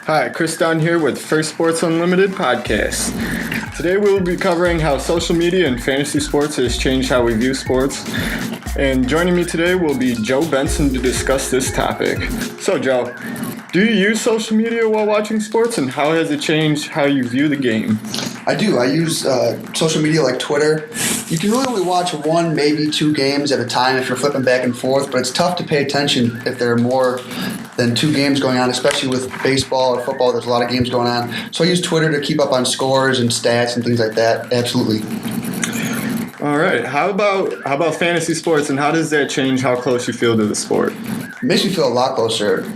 Hi, Chris Dunn here with First Sports Unlimited podcast. Today we will be covering how social media and fantasy sports has changed how we view sports. And joining me today will be Joe Benson to discuss this topic. So Joe, do you use social media while watching sports, and how has it changed how you view the game? I do. I use social media like Twitter. You can really only watch one, maybe two games at a time if you're flipping back and forth, but it's tough to pay attention if there are more than two games going on, especially with baseball or football. There's a lot of games going on. So I use Twitter to keep up on scores and stats and things like that. Absolutely. All right. How about fantasy sports, and how does that change how close you feel to the sport? It makes me feel a lot closer.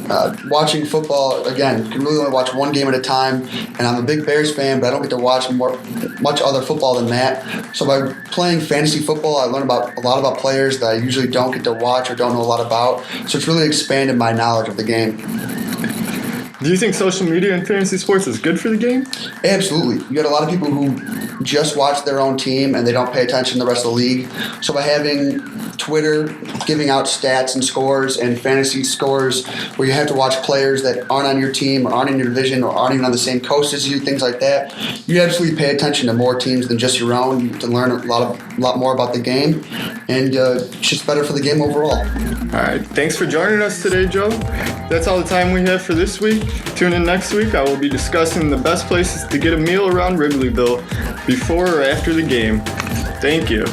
Watching football, again, you can really only watch one game at a time, and I'm a big Bears fan, but I don't get to watch much other football than that. So by playing fantasy football, I learn a lot about players that I usually don't get to watch or don't know a lot about. So it's really expanded my knowledge of the game. Do you think social media and fantasy sports is good for the game? Absolutely. You got a lot of people who just watch their own team and they don't pay attention to the rest of the league. So by having Twitter giving out stats and scores and fantasy scores where you have to watch players that aren't on your team or aren't in your division or aren't even on the same coast as you, things like that, you absolutely pay attention to more teams than just your own. You get to learn a lot more about the game, and it's just better for the game overall. All right. Thanks for joining us today, Joe. That's all the time we have for this week. Tune in next week. I will be discussing the best places to get a meal around Wrigleyville before or after the game. Thank you.